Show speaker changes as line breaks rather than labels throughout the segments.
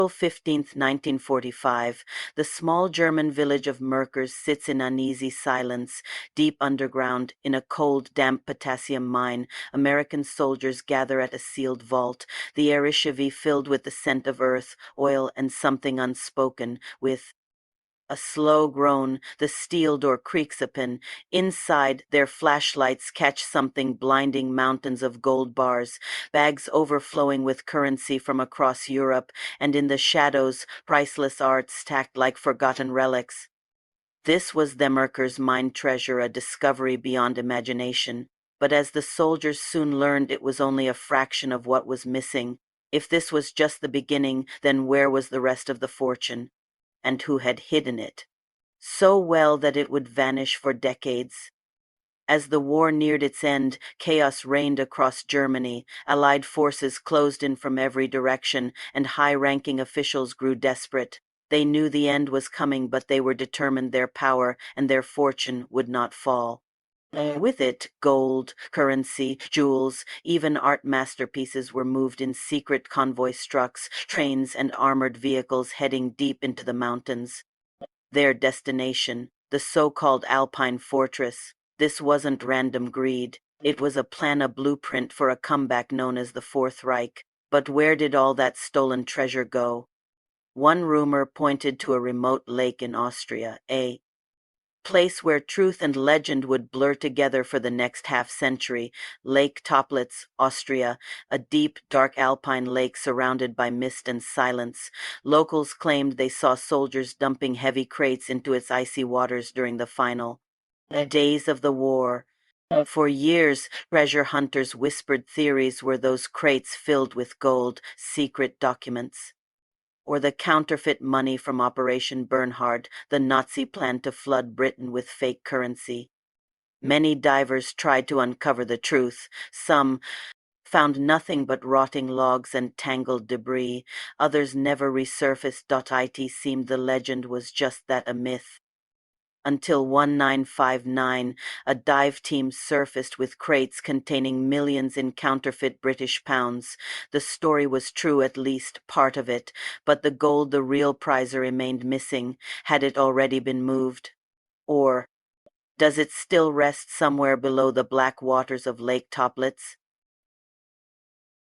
April 15, 1945, the small German village of Merkers sits in uneasy silence, deep underground, in a cold, damp potassium mine. American soldiers gather at a sealed vault, the air filled with the scent of earth, oil, and something unspoken, with a slow groan, the steel door creaks open. Inside, their flashlights catch something blinding, mountains of gold bars, bags overflowing with currency from across Europe, and in the shadows, priceless art stacked like forgotten relics. This was the Merkers Mine treasure, a discovery beyond imagination. But as the soldiers soon learned, it was only a fraction of what was missing. If this was just the beginning, then where was the rest of the fortune? And who had hidden it so well that it would vanish for decades? As the war neared its end, chaos reigned across Germany. Allied forces closed in from every direction, and high-ranking officials grew desperate. They knew the end was coming, but they were determined their power and their fortune would not fall. With it, gold, currency, jewels, even art masterpieces were moved in secret convoy trucks, trains, and armored vehicles heading deep into the mountains. Their destination, the so-called Alpine fortress. This wasn't random greed. It was a plan, a blueprint for a comeback known as the Fourth Reich. But where did all that stolen treasure go? One rumor pointed to a remote lake in Austria, a place where truth and legend would blur together for the next half-century. Lake Toplitz, Austria, a deep, dark alpine lake surrounded by mist and silence. Locals claimed they saw soldiers dumping heavy crates into its icy waters during the final days of the war. For years, treasure hunters whispered theories: were those crates filled with gold, secret documents, or the counterfeit money from Operation Bernhard, the Nazi plan to flood Britain with fake currency? Many divers tried to uncover the truth. Some found nothing but rotting logs and tangled debris. Others never resurfaced. It seemed the legend was just that, a myth. Until 1959, a dive team surfaced with crates containing millions in counterfeit British pounds. The story was true, at least part of it, but the gold, the real prize, remained missing. Had it already been moved? Or does it still rest somewhere below the black waters of Lake Toplitz?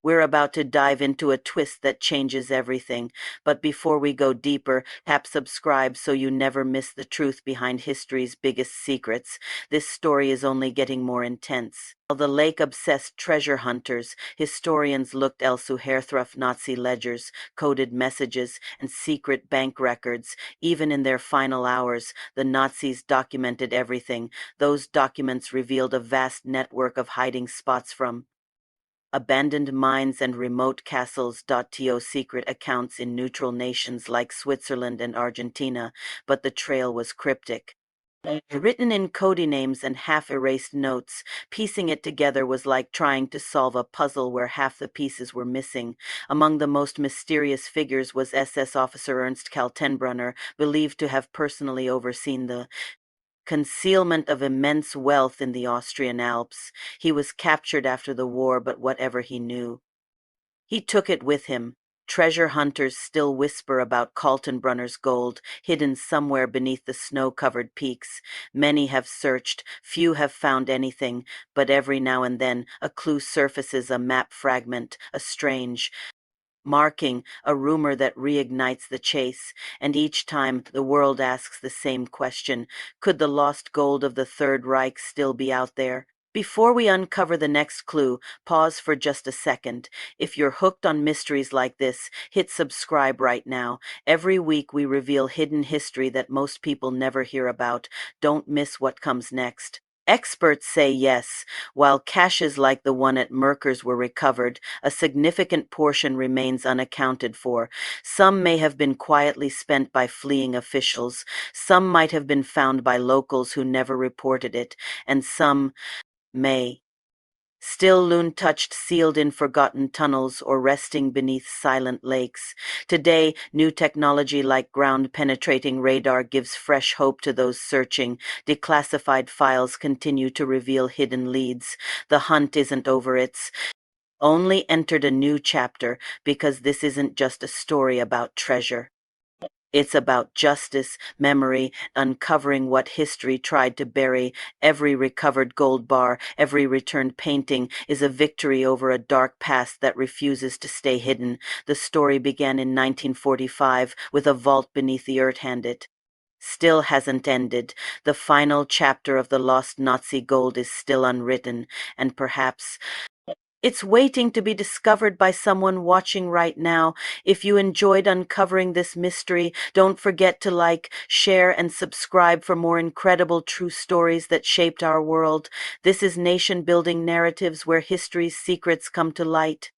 We're about to dive into a twist that changes everything. But before we go deeper, tap subscribe so you never miss the truth behind history's biggest secrets. This story is only getting more intense. While the lake-obsessed treasure hunters, historians looked elsewhere through Nazi ledgers, coded messages, and secret bank records. Even in their final hours, the Nazis documented everything. Those documents revealed a vast network of hiding spots, from abandoned mines and remote castles to secret accounts in neutral nations like Switzerland and Argentina, but the trail was cryptic. Written in codenames and half-erased notes, piecing it together was like trying to solve a puzzle where half the pieces were missing. Among the most mysterious figures was SS officer Ernst Kaltenbrunner, believed to have personally overseen the concealment of immense wealth in the Austrian Alps. He was captured after the war, but whatever he knew, he took it with him. Treasure hunters still whisper about Kaltenbrunner's gold, hidden somewhere beneath the snow-covered peaks. Many have searched, few have found anything, but every now and then a clue surfaces, a map fragment, a strange marking, a rumor that reignites the chase. And each time, the world asks the same question: could the lost gold of the Third Reich still be out there? Before we uncover the next clue, pause for just a second. If you're hooked on mysteries like this, hit subscribe right now. Every week we reveal hidden history that most people never hear about. Don't miss what comes next. Experts say yes. While caches like the one at Merkers were recovered, a significant portion remains unaccounted for. Some may have been quietly spent by fleeing officials, some might have been found by locals who never reported it, and some may still loom untouched, sealed in forgotten tunnels or resting beneath silent lakes. Today, new technology like ground-penetrating radar gives fresh hope to those searching. Declassified files continue to reveal hidden leads. The hunt isn't over, it's only entered a new chapter because this isn't just a story about treasure. It's about justice, memory, uncovering what history tried to bury. Every recovered gold bar, every returned painting is a victory over a dark past that refuses to stay hidden. The story began in 1945 with a vault beneath the earth handed. Still hasn't ended. The final chapter of the lost Nazi gold is still unwritten, and perhaps it's waiting to be discovered by someone watching right now. If you enjoyed uncovering this mystery, don't forget to like, share, and subscribe for more incredible true stories that shaped our world. This is Nation Building Narratives, where history's secrets come to light.